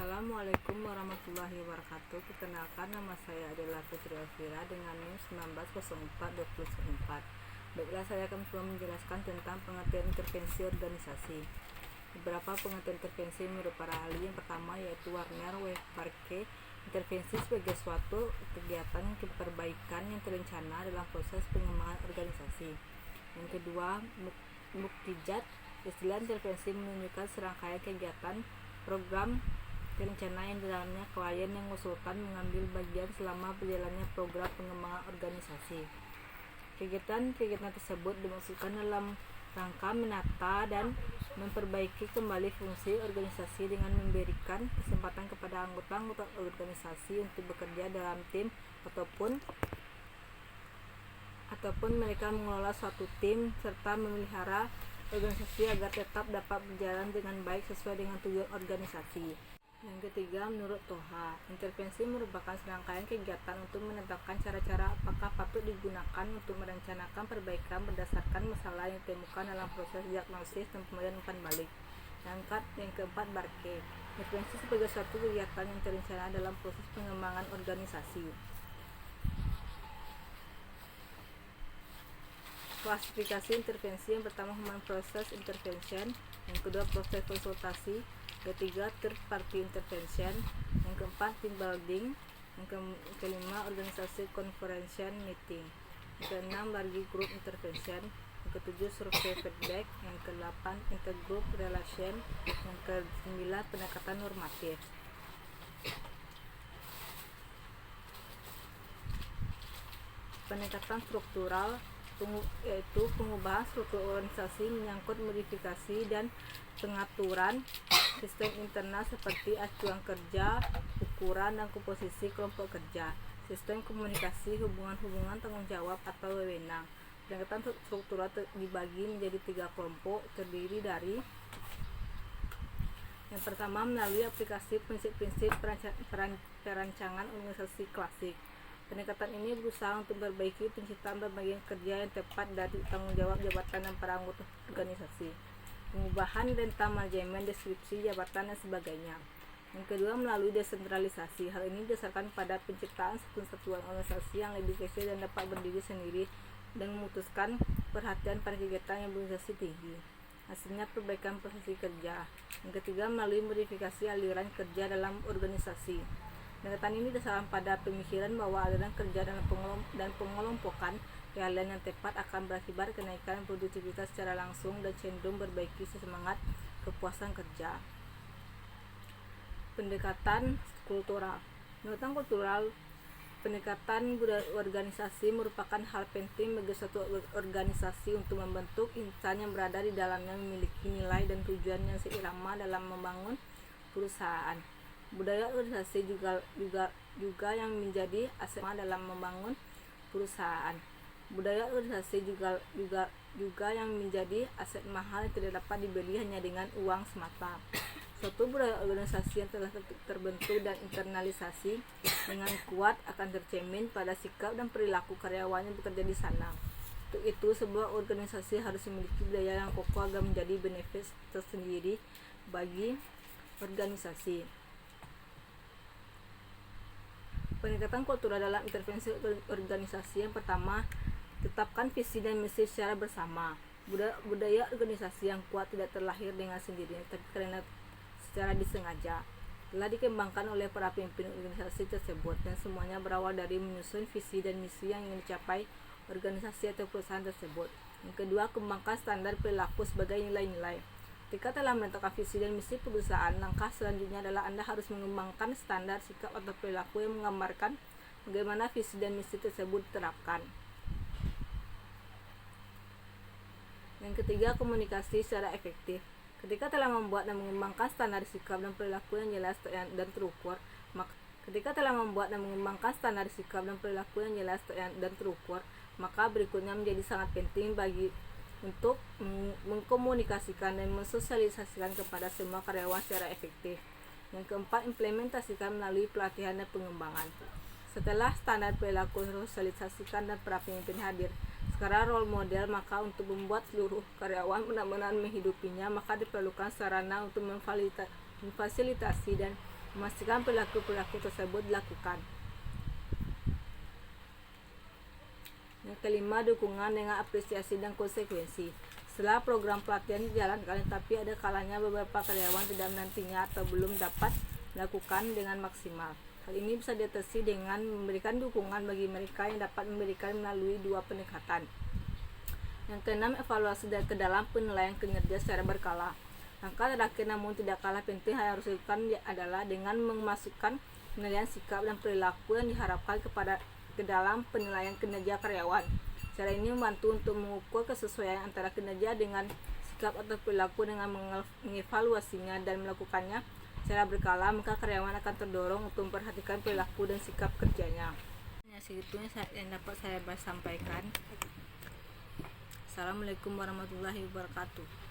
Assalamualaikum warahmatullahi wabarakatuh. Perkenalkan, nama saya adalah Putri Elvira dengan NIM 1904-2014. Baiklah, saya akan coba menjelaskan tentang pengertian intervensi organisasi. Beberapa pengertian intervensi menurut para ahli. Yang pertama yaitu Warner W. Parke, intervensi sebagai suatu kegiatan perbaikan yang terencana dalam proses pengembangan organisasi. Yang kedua, Muktijat, istilah intervensi menunjukkan serangkaian kegiatan program rencana yang di dalamnya klien yang mengusulkan mengambil bagian selama berjalannya program pengembangan organisasi. Kegiatan-kegiatan tersebut dimaksudkan dalam rangka menata dan memperbaiki kembali fungsi organisasi dengan memberikan kesempatan kepada anggota-anggota organisasi untuk bekerja dalam tim ataupun mereka mengelola suatu tim serta memelihara organisasi agar tetap dapat berjalan dengan baik sesuai dengan tujuan organisasi. Yang ketiga, menurut Toha, intervensi merupakan serangkaian kegiatan untuk menetapkan cara-cara apakah patut digunakan untuk merencanakan perbaikan berdasarkan masalah yang ditemukan dalam proses diagnosis dan kemudian umpan balik. Yang keempat, Barke, intervensi sebagai suatu kegiatan yang terencana dalam proses pengembangan organisasi. Klasifikasi intervensi: yang pertama human process intervention, yang kedua proses konsultasi, ketiga third party intervention, yang keempat team building, yang kelima organisasi conference meeting, yang keenam large group intervention, yang ketujuh survey feedback, yang kedelapan intergroup relation, yang kesembilan pendekatan normatif. Pendekatan struktural yaitu pengubahan struktur organisasi menyangkut modifikasi dan pengaturan sistem internal seperti acuan kerja, ukuran dan komposisi kelompok kerja, sistem komunikasi, hubungan-hubungan tanggung jawab atau wewenang. Pendekatan struktural dibagi menjadi 3 kelompok, terdiri dari yang pertama melalui aplikasi prinsip-prinsip perancangan organisasi klasik. Pendekatan ini berusaha untuk memperbaiki penciptaan berbagai kerja yang tepat dari tanggung jawab jabatan dan para anggota organisasi, pengubahan rentang manajemen, deskripsi jabatan dan sebagainya. Yang kedua, melalui desentralisasi. Hal ini didasarkan pada penciptaan satuan organisasi yang lebih kecil dan dapat berdiri sendiri dan memutuskan perhatian pada kegiatan yang berorganisasi tinggi. Hasilnya perbaikan posisi kerja. Yang ketiga, melalui modifikasi aliran kerja dalam organisasi. Pendekatan ini didasarkan pada pemikiran bahwa aliran kerja dan pengelompokan keahlian yang tepat akan berakibat kenaikan produktivitas secara langsung dan cenderung berbaiki semangat kepuasan kerja. Pendekatan kultural. Pendekatan kultural, pendekatan budaya organisasi merupakan hal penting bagi suatu organisasi untuk membentuk insan yang berada di dalamnya memiliki nilai dan tujuan yang seirama dalam membangun perusahaan. Budaya organisasi juga yang menjadi aset dalam membangun perusahaan. Budaya organisasi juga yang menjadi aset mahal yang tidak dapat dibeli hanya dengan uang semata. Suatu budaya organisasi yang telah terbentuk dan internalisasi dengan kuat akan tercermin pada sikap dan perilaku karyawan yang bekerja di sana. Untuk itu, sebuah organisasi harus memiliki budaya yang kokoh agar menjadi benefit tersendiri bagi organisasi. Pendekatan kultural dalam intervensi organisasi. Yang pertama, tetapkan visi dan misi secara bersama. Budaya organisasi yang kuat tidak terlahir dengan sendirinya, tapi karena secara disengaja telah dikembangkan oleh para pemimpin organisasi tersebut, dan semuanya berawal dari menyusun visi dan misi yang ingin dicapai organisasi atau perusahaan tersebut. Yang kedua, kembangkan standar perilaku sebagai nilai-nilai. Ketika telah menentukan visi dan misi perusahaan, langkah selanjutnya adalah Anda harus mengembangkan standar sikap atau perilaku yang menggambarkan bagaimana visi dan misi tersebut diterapkan. Yang ketiga, komunikasi secara efektif. Ketika telah membuat dan mengembangkan standar sikap dan perilaku yang jelas dan terukur, maka berikutnya menjadi sangat penting untuk mengkomunikasikan dan mensosialisasikan kepada semua karyawan secara efektif. Yang keempat, implementasikan melalui pelatihan dan pengembangan. Setelah standar perilaku disosialisasikan dan para pemimpin hadir sekarang role model, maka untuk membuat seluruh karyawan benar-benar menghidupinya, maka diperlukan sarana untuk memfasilitasi dan memastikan perilaku-perilaku tersebut dilakukan. Yang kelima, dukungan dengan apresiasi dan konsekuensi. Setelah program pelatihan dijalankan, tapi ada kalanya beberapa karyawan tidak menantinya atau belum dapat melakukan dengan maksimal. Hal ini bisa diatasi dengan memberikan dukungan bagi mereka yang dapat memberikan melalui 2 pendekatan. Yang keenam, evaluasi ke dalam penilaian kinerja secara berkala. Langkah terakhir namun tidak kalah penting yang harus dilakukan adalah dengan memasukkan penilaian sikap dan perilaku yang diharapkan ke dalam penilaian kinerja karyawan. Cara ini membantu untuk mengukur kesesuaian antara kinerja dengan sikap atau perilaku. Dengan mengevaluasinya dan melakukannya secara berkala, maka karyawan akan terdorong untuk memperhatikan perilaku dan sikap kerjanya. Segitu yang dapat saya sampaikan. Assalamualaikum warahmatullahi wabarakatuh.